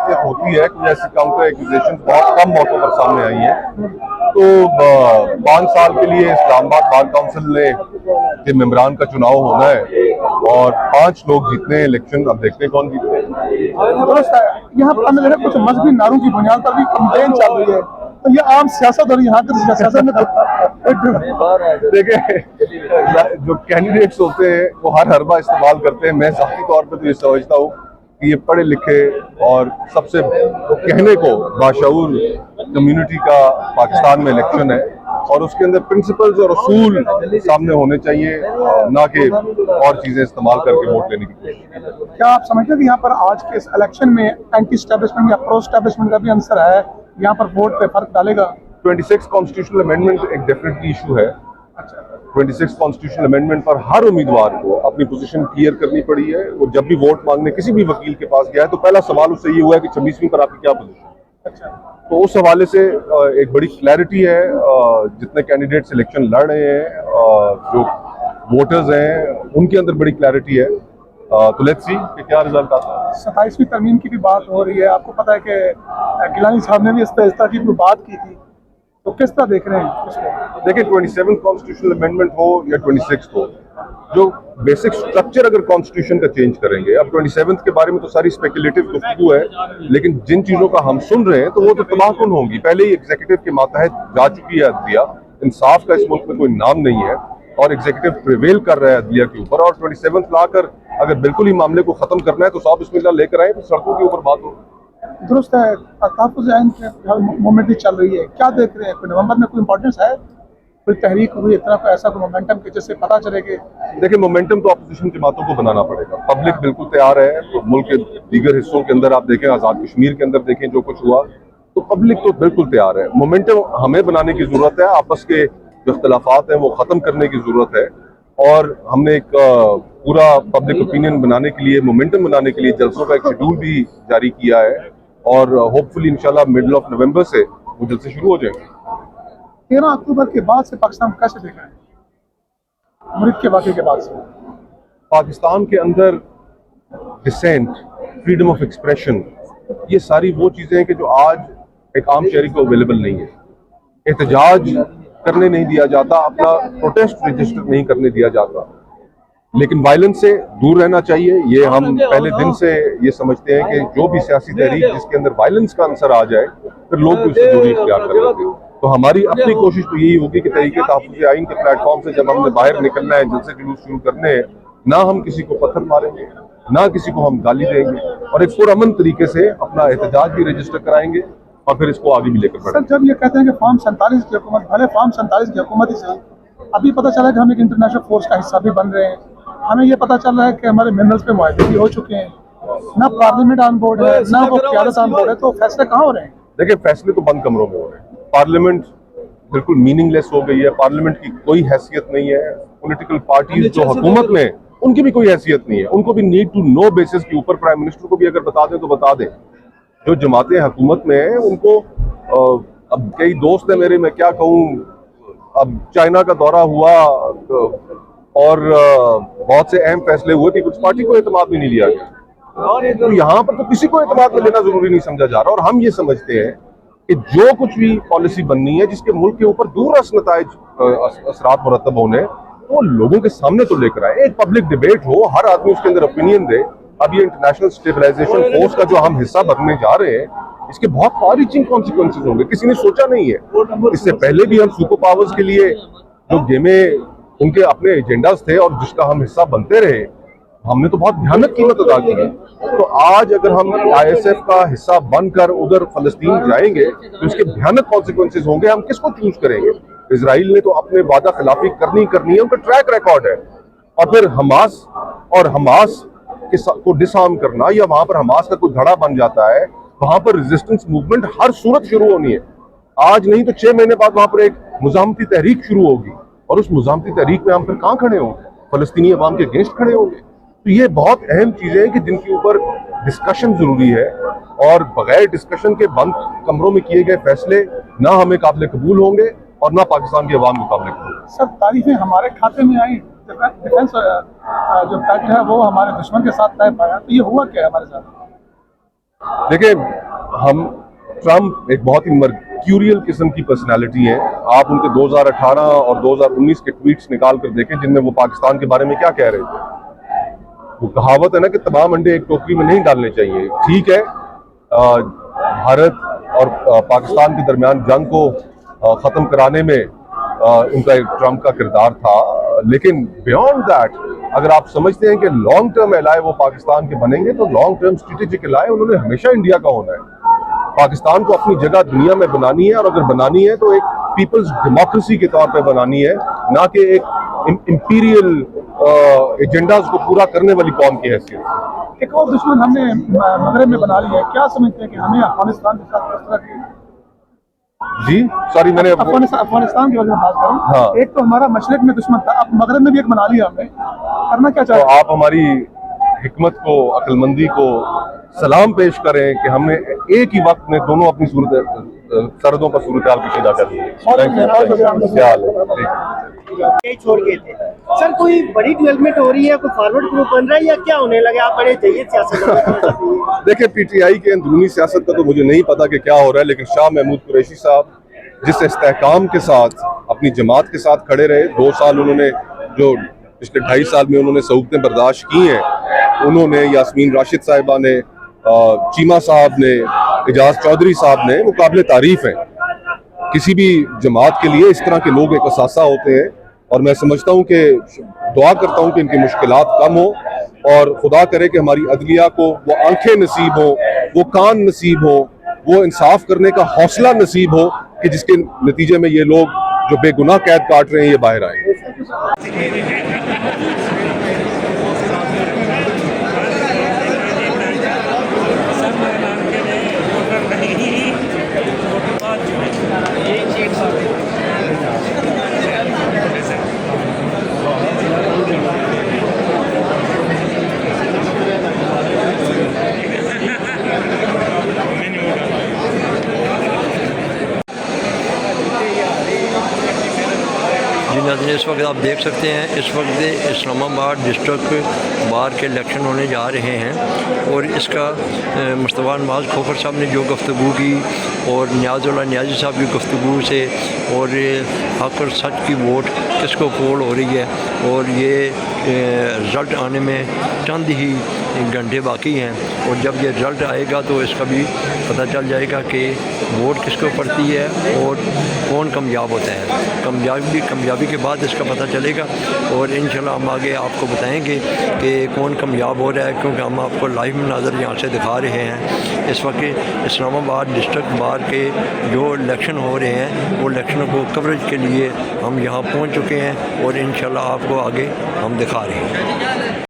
शख्सियत होती है, कुछ ऐसी काउंटर एक्यूजेशन बहुत कम मौकों पर सामने आई हैं। तो 5 साल के लिए इस्लामाबाद बार काउंसिल ने के मेंबरान का चुनाव होना है और 5 लोग जीतने हैं इलेक्शन। अब देखते हैं कौन जीतते हैं। दुरुस्त है। यहाँ पर मेरे कुछ मजहबी नारों की बुनियाद पर भी कंपेन चल रही है, तो ये आम सियासत और यहाँ की सियासत में देखिए, जो कैंडिडेट्स होते हैं वो हर हरबा इस्तेमाल करते हैं। मैं ज़ाती तौर पर तो ये समझता हूँ कि ये पढ़े लिखे और सबसे कहने को बाशऊर कम्युनिटी का पाकिस्तान में इलेक्शन है और उसके अंदर प्रिंसिपल्स और असूल सामने होने चाहिए, ना कि और चीजें इस्तेमाल करके वोट लेने की कोशिश। क्या आप समझते हैं कि यहाँ पर आज के इस इलेक्शन में एंटी स्टैब्लिशमेंट या प्रो स्टैब्लिशमेंट का भी आंसर है, यहाँ पर वोट पे फर्क डालेगा? 26 कॉन्स्टिट्यूशनल अमेंडमेंट एक डेफिनेटली इशू है। 26 कॉन्स्टिट्यूशनल अमेंडमेंट पर हर उम्मीदवार को अपनी पोजीशन क्लियर करनी पड़ी है। वो जब भी वोट मांगने किसी भी वकील के पास गया है तो पहला सवाल उससे ये हुआ है कि 26वीं पर आपकी क्या पोजीशन है। तो उस हवाले से एक बड़ी क्लैरिटी है। जितने कैंडिडेट इलेक्शन लड़ रहे हैं, जो वोटर्स हैं, उनके अंदर बड़ी क्लैरिटी है। तो लेट्स सी कि क्या रिजल्ट आता है। 27वीं तरमीम की भी बात हो रही है। आपको पता है कि गिलानी साहब ने भी इस तरह की बात की थी, तो किस तरह देख रहे हैं उसको? देखिए, 27 कॉन्स्टिट्यूशनल अमेंडमेंट हो या 26 हो, जो बेसिक स्ट्रक्चर अगर कॉन्स्टिट्यूशन का चेंज करेंगे। अब 27 के बारे में तो सारी स्पेकुलेटिव गुफ्तगू है, लेकिन जिन चीजों का हम सुन रहे हैं तो वो तो तबाहकुन होंगी। पहले ही एग्जीक्यूटिव के मातहत जा चुकी है अदलिया। इंसाफ का इस मुल्क में कोई नाम नहीं है और एग्जीक्यूटिव प्रिवेल कर रहा है अदलिया के ऊपर। और 27 लाकर अगर बिल्कुल ही मामले को खत्म करना है तो साहब बिस्मिल्लाह लेकर आए, तो सड़कों के ऊपर बात हो। दुरुस्त है। तहफ़्फ़ुज़ ऐन मूवमेंट भी चल रही है, क्या देख रहे हैं? कोई नवंबर में कोई इंपॉर्टेंस है, कोई तहरीक हुई इतना, कोई ऐसा कोई मोमेंटम कि जिससे पता चले कि? देखिए, मोमेंटम तो अपोजिशन जमातों को बनाना पड़ेगा। पब्लिक बिल्कुल तैयार है। तो मुल्क के दीगर हिस्सों के अंदर आप देखें, आज़ाद कश्मीर के अंदर देखें जो कुछ हुआ, तो पब्लिक तो बिल्कुल तैयार है। मोमेंटम हमें बनाने की जरूरत है। आपस के जो इख्तलाफात हैं वो खत्म करने की जरूरत है और हमने एक पूरा पब्लिक ओपिनियन बनाने के लिए, मोमेंटम बनाने के लिए जलसों का एक शेड्यूल भी जारी किया है और होपफुली इंशाल्लाह मिडल ऑफ नवंबर से वो जलसे शुरू हो जाएंगे। 13 अक्टूबर के बाद से पाकिस्तान कैसे देखा है, मुल्क के वाक़े के बाद से? पाकिस्तान के अंदर डिसेंट, फ्रीडम ऑफ एक्सप्रेशन, ये सारी वो चीज़ें हैं कि जो आज एक आम शहरी को अवेलेबल नहीं है। एहतजाज करने नहीं दिया जाता, अपना प्रोटेस्ट रजिस्टर नहीं करने दिया जाता, लेकिन वायलेंस से दूर रहना चाहिए। ये हम पहले दिन से ये समझते हैं कि जो भी सियासी तहरीक जिसके अंदर वायलेंस का अंसर आ जाए फिर लोग भी उससे दूरी इख्तियार कर लेते हैं। तो हमारी अपनी कोशिश तो यही होगी कि तहरीक तहफ़्फ़ुज़ आइन के प्लेटफॉर्म से जब हमने बाहर निकलना है, जलसे जुलूस शुरू करने हैं, ना हम किसी को पत्थर मारेंगे, ना किसी को हम गाली देंगे और एक पुरअमन तरीके से अपना एहतजाज भी रजिस्टर कराएंगे और फिर इसको आगे भी लेकर बढ़ेंगे। सर, जब ये कहते हैं कि फॉर्म 47 की हुकूमत, भले फॉर्म 47 की हुकूमत ही सही, अभी पता चला कि हम एक इंटरनेशनल फोर्स का हिस्सा भी बन रहे हैं। हमें ये पता चल रहा है कि हमारे मिनरल्स पे मुआहदे भी हो चुके हैं, ना पार्लियामेंट ऑन बोर्ड है, ना वो क़यादत ऑन बोर्ड है, तो फैसले कहाँ हो रहे हैं? देखिए, फैसले तो बंद कमरों में हो रहे हैं। पार्लियामेंट बिल्कुल मीनिंगलेस हो गई है। पार्लियामेंट की कोई हैसियत नहीं है। पॉलिटिकल पार्टीज जो हुकूमत में उनकी भी कोई हैसियत नहीं है। उनको भी नीड टू नो बेसिस के ऊपर प्राइम मिनिस्टर को भी अगर बता दें तो बता दें। जो जमातें हुकूमत में हैं उनको अब कई दोस्त हैं मेरे, मैं क्या कहूँ, अब चाइना का दौरा हुआ और बहुत से अहम फैसले हुए कि कुछ पार्टी को एतमाद भी नहीं लिया गया। तो यहाँ पर तो किसी को एतमाद में लेना जरूरी नहीं समझा जा रहा और हम ये समझते हैं कि जो कुछ भी पॉलिसी बननी है जिसके मुल्क के ऊपर दूरअस नताइज असरात मुरतब होने, तो लोगों के सामने तो लेकर आए, एक पब्लिक डिबेट हो, हर आदमी उसके अंदर ओपिनियन दे। अब ये इंटरनेशनल स्टेबलाइजेशन फोर्स का जो हम हिस्सा बनने जा रहे हैं, इसके बहुत फार रीचिंग कॉन्सिक्वेंसेज होंगे, किसी ने सोचा नहीं है। इससे पहले भी हम सुपर पावर्स के लिए जो गेमें, उनके अपने एजेंडाज थे और जिसका हम हिस्सा बनते रहे, हमने तो बहुत भयानक कीमत अदा की है। तो आज अगर हम ISF का हिस्सा बनकर उधर फलस्तीन जाएंगे तो इसके भयानक कॉन्सिक्वेंसेज होंगे। हम किसको चूज करेंगे? इजराइल ने तो अपने वादा खिलाफी करनी है, उनका ट्रैक रिकॉर्ड है। और फिर हमास और हमास को डिसआर्म करना या वहां पर हमास का कोई धड़ा बन जाता है, वहां पर रेजिस्टेंस मूवमेंट हर सूरत शुरू होनी है। आज नहीं तो 6 महीने बाद वहां पर एक मुजामती तहरीक शुरू होगी और उस मुजामती तहरीक में हम फिर कहां खड़े होंगे? फलस्तीनी अवाम के अगेंस्ट खड़े होंगे। तो ये बहुत अहम चीजें हैं कि जिनके ऊपर डिस्कशन जरूरी है और बगैर डिस्कशन के बंद कमरों में किए गए फैसले ना हमें काबिल कबूल होंगे और ना पाकिस्तान की अवाम को काबिल कबूल। सर, तारीफें हमारे खाते में आई, डिफेंस जो पैक्ट है वो हमारे दुश्मन के साथ तय पाया, तो ये हुआ क्या है हमारे साथ? देखिए, हम ट्रम्प एक बहुत ही मर्क्यूरियल किस्म की पर्सनालिटी है। आप उनके 2018 और 2019 के ट्वीट्स निकाल कर देखें जिनमें वो पाकिस्तान के बारे में क्या कह रहे थे। वो कहावत है ना कि तमाम अंडे एक टोकरी में नहीं डालने चाहिए। ठीक है, भारत और पाकिस्तान के दरमियान जंग को ख़त्म कराने में उनका एक ट्रम्प का किरदार था, लेकिन बियॉन्ड दैट अगर आप समझते हैं कि लॉन्ग टर्म एलाय वो पाकिस्तान के बनेंगे तो लॉन्ग टर्म स्ट्रेटेजिक एलाय उन्होंने हमेशा इंडिया का होना है। पाकिस्तान को अपनी जगह दुनिया में बनानी है, और अगर बनानी है तो एक पीपल्स डेमोक्रेसी के तौर पे बनानी है, ना कि एक इंपीरियल एजेंडाज को पूरा करने वाली कौम की हैसियत। एक और दुश्मन हमने मगरब में बना लिया है, क्या समझते हैं कि हमें अफगानिस्तान के साथ किस तरह की जी सॉरी, मैंने अफगानिस्तान की वजह से बात करूं। हाँ। एक तो हमारा मशरक में दुश्मन था, अब मगरब में भी एक बना लिया हमने, करना क्या तो चाहते हैं? आप हमारी हिकमत को, अक्लमंदी को सलाम पेश करें कि हमने एक ही वक्त में दोनों अपनी सरहदों पर सूरत हाल की कर दी। क्या हाल है? यही छोड़ गए थे सर। कोई बड़ी डेवलपमेंट हो रही है, कोई फॉरवर्ड ग्रुप बन रहा है या क्या होने लगे? आप बड़े जयद सियासत देखिए, पीटीआई के अंदरूनी सियासत का तो मुझे नहीं पता कि क्या हो रहा है, लेकिन शाह महमूद कुरैशी साहब जिस इस्तेहकाम के साथ अपनी जमात के साथ खड़े रहे, 2 साल उन्होंने जो पिछले 2.5 साल में उन्होंने सऊक़तें बर्दाश्त की हैं, उन्होंने यास्मीन राशिद साहिबा ने, चीमा साहब ने, एजाज चौधरी साहब ने, वो काबिल तारीफ हैं। किसी भी जमात के लिए इस तरह के लोग एक असासा होते हैं, और मैं समझता हूँ कि दुआ करता हूँ कि इनकी मुश्किलात कम हो, और खुदा करे कि हमारी अदलिया को वो आंखें नसीब हो, वो कान नसीब हो, वो इंसाफ करने का हौसला नसीब हो कि जिसके नतीजे में ये लोग जो बेगुनाह कैद काट रहे हैं ये बाहर आए। जी नाज़रीन, इस वक्त आप देख सकते हैं इस वक्त इस्लामाबाद डिस्ट्रिक्ट बार के इलेक्शन होने जा रहे हैं, और इसका मुस्तफ़ा नवाज़ खोखर साहब ने जो गुफ्तगू की और नियाज़ुल्लाह नियाज़ी साहब की गुफ्तगू से, और हक़ और सच की वोट किसको पोल हो रही है, और ये रिज़ल्ट आने में चंद ही घंटे बाकी हैं, और जब ये रिज़ल्ट आएगा तो इसका भी पता चल जाएगा कि वोट किसको पड़ती है और कौन कामयाब होता है। कामयाबी के बाद इसका पता चलेगा, और इंशाल्लाह हम आगे आपको बताएंगे कि कौन कामयाब हो रहा है, क्योंकि हम आपको लाइव मनाज़र यहाँ से दिखा रहे हैं। इस वक्त इस्लामाबाद डिस्ट्रिक्ट बार के जो इलेक्शन हो रहे हैं वो इलेक्शनों को कवरेज के लिए हम यहाँ पहुँच चुके हैं, और इंशाल्लाह आपको आगे हम दिखा रहे हैं।